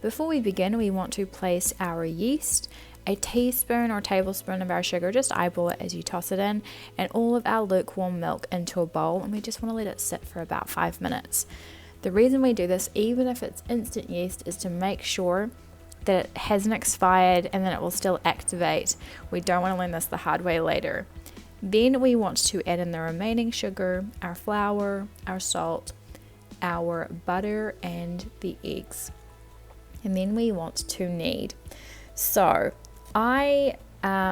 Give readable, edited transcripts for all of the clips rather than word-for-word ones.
Before we begin, we want to place our yeast, a teaspoon or tablespoon of our sugar, just eyeball it as you toss it in, and all of our lukewarm milk into a bowl, and we just want to let it sit for about 5 minutes. The reason we do this, even if it's instant yeast, is to make sure that it hasn't expired and then it will still activate. We don't want to learn this the hard way later. Then we want to add in the remaining sugar, our flour, our salt, our butter, and the eggs. And then we want to knead. So I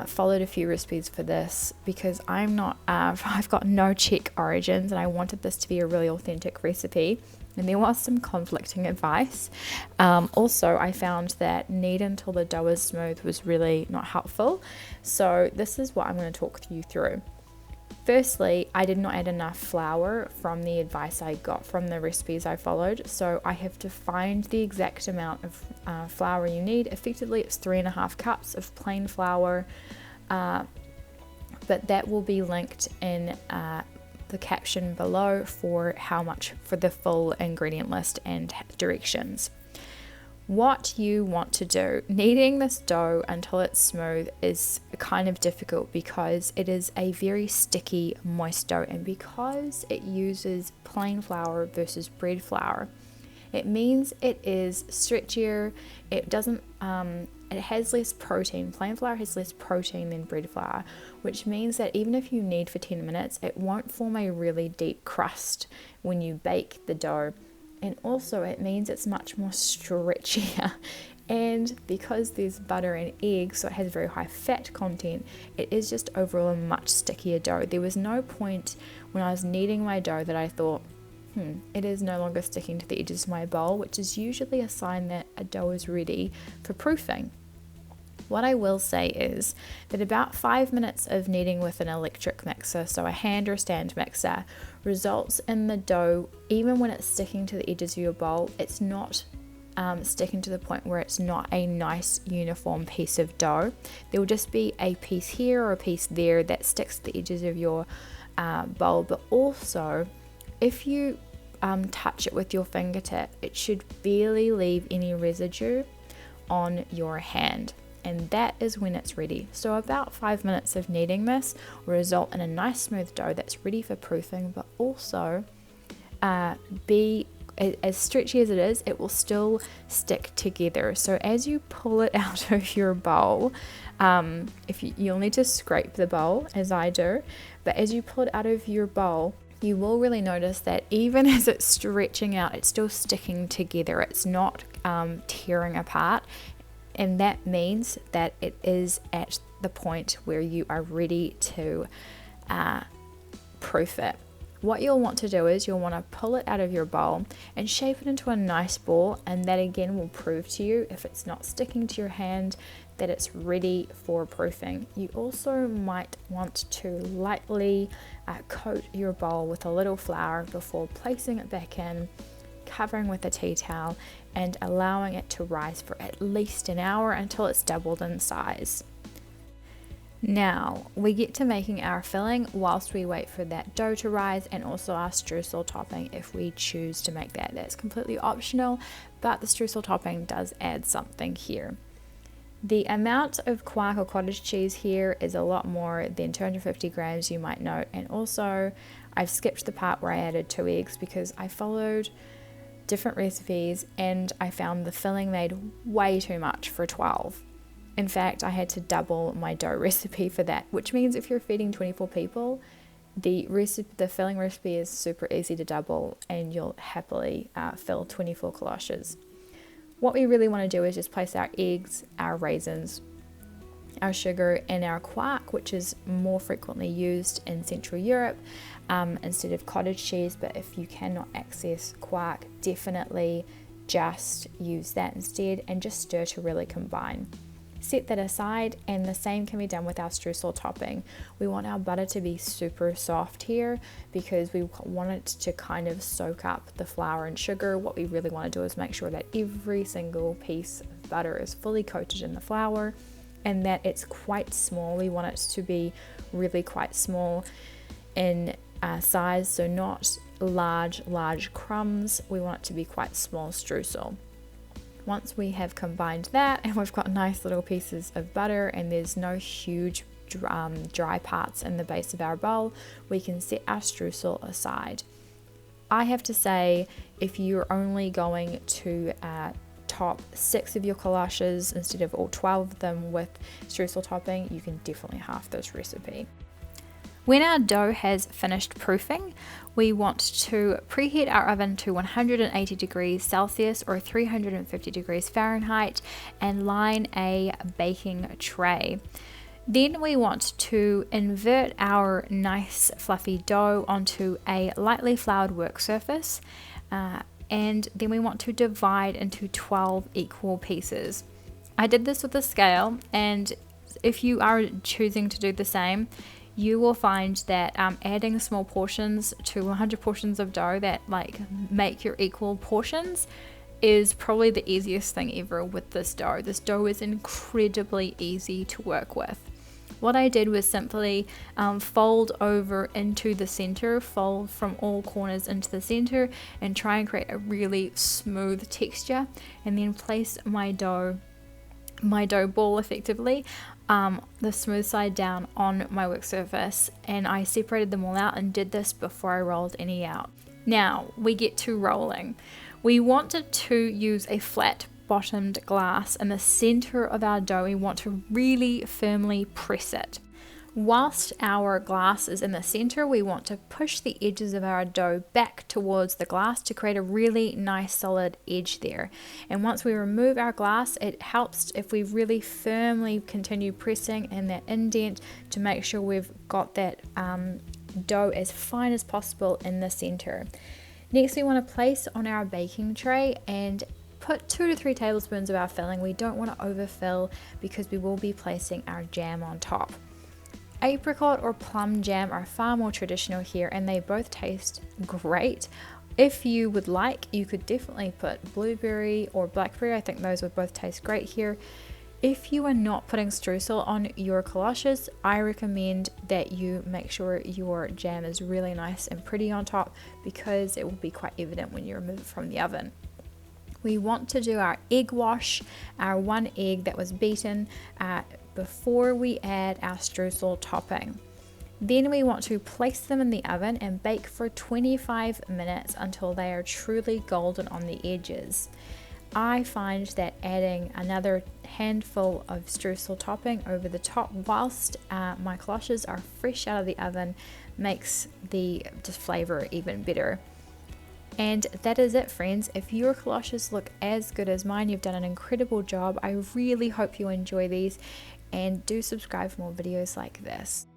followed a few recipes for this because I've got no Czech origins and I wanted this to be a really authentic recipe. And there was some conflicting advice. Also, I found that knead until the dough is smooth was really not helpful. So this is what I'm going to talk you through. Firstly, I did not add enough flour from the advice I got from the recipes I followed. So I have to find the exact amount of flour you need. Effectively, it's 3.5 cups of plain flour. But that will be linked in the caption below for how much for the full ingredient list and directions. What you want to do, kneading this dough until it's smooth, is kind of difficult because it is a very sticky, moist dough, and because it uses plain flour versus bread flour, it means it is stretchier. It has less protein. Plain flour has less protein than bread flour, which means that even if you knead for 10 minutes, it won't form a really deep crust when you bake the dough. And also it means it's much more stretchier. And because there's butter and eggs, so it has very high fat content, it is just overall a much stickier dough. There was no point when I was kneading my dough that I thought, it is no longer sticking to the edges of my bowl, which is usually a sign that a dough is ready for proofing. What I will say is that about 5 minutes of kneading with an electric mixer, so a hand or stand mixer, results in the dough, even when it's sticking to the edges of your bowl, it's not sticking to the point where it's not a nice uniform piece of dough. There will just be a piece here or a piece there that sticks to the edges of your bowl, but also if you touch it with your fingertip, it should barely leave any residue on your hand, and that is when it's ready. So about 5 minutes of kneading this will result in a nice smooth dough that's ready for proofing, but also be as stretchy as it is, it will still stick together. So as you pull it out of your bowl, you'll need to scrape the bowl as I do, but as you pull it out of your bowl, you will really notice that even as it's stretching out, it's still sticking together. It's not tearing apart, and that means that it is at the point where you are ready to proof it. What you'll want to do is you'll want to pull it out of your bowl and shape it into a nice ball, and that again will prove to you, if it's not sticking to your hand, that it's ready for proofing. You also might want to lightly coat your bowl with a little flour before placing it back in, covering with a tea towel, and allowing it to rise for at least an hour until it's doubled in size. Now we get to making our filling whilst we wait for that dough to rise, and also our streusel topping if we choose to make that. That's completely optional, but the streusel topping does add something here. The amount of quark or cottage cheese here is a lot more than 250 grams, you might note, and also I've skipped the part where I added 2 eggs because I followed different recipes and I found the filling made way too much for 12. In fact, I had to double my dough recipe for that, which means if you're feeding 24 people, the filling recipe is super easy to double and you'll happily fill 24 kolaches. What we really want to do is just place our eggs, our raisins, our sugar, and our quark, which is more frequently used in Central Europe instead of cottage cheese, but if you cannot access quark, definitely just use that instead and just stir to really combine. Set that aside, and the same can be done with our streusel topping. We want our butter to be super soft here because we want it to kind of soak up the flour and sugar. What we really want to do is make sure that every single piece of butter is fully coated in the flour and that it's quite small. We want it to be really quite small in size, so not large crumbs. We want it to be quite small streusel. Once we have combined that and we've got nice little pieces of butter and there's no huge dry parts in the base of our bowl, we can set our streusel aside. I have to say, if you're only going to top 6 of your kolaches instead of all 12 of them with streusel topping, you can definitely half this recipe. When our dough has finished proofing, we want to preheat our oven to 180 degrees Celsius or 350 degrees Fahrenheit and line a baking tray. Then we want to invert our nice fluffy dough onto a lightly floured work surface, and then we want to divide into 12 equal pieces. I did this with a scale, and if you are choosing to do the same, you will find that adding small portions to 100 portions of dough that make your equal portions is probably the easiest thing ever with this dough. This dough is incredibly easy to work with. What I did was simply fold over into the center, fold from all corners into the center, and try and create a really smooth texture, and then place my dough ball effectively, the smooth side down on my work surface, and I separated them all out and did this before I rolled any out. Now we get to rolling. We wanted to use a flat bottomed glass in the center of our dough. We want to really firmly press it. Whilst our glass is in the center, we want to push the edges of our dough back towards the glass to create a really nice solid edge there. And once we remove our glass, it helps if we really firmly continue pressing in that indent to make sure we've got that dough as fine as possible in the center. Next, we want to place on our baking tray and put 2 to 3 tablespoons of our filling. We don't want to overfill because we will be placing our jam on top. Apricot or plum jam are far more traditional here, and they both taste great. If you would like, you could definitely put blueberry or blackberry. I think those would both taste great here. If you are not putting streusel on your kolaches, I recommend that you make sure your jam is really nice and pretty on top, because it will be quite evident when you remove it from the oven. We want to do our egg wash, our 1 egg that was beaten, before we add our streusel topping. Then we want to place them in the oven and bake for 25 minutes until they are truly golden on the edges. I find that adding another handful of streusel topping over the top whilst my kolaches are fresh out of the oven makes the flavor even better. And that is it, friends. If your kolaches look as good as mine, you've done an incredible job. I really hope you enjoy these, and do subscribe for more videos like this.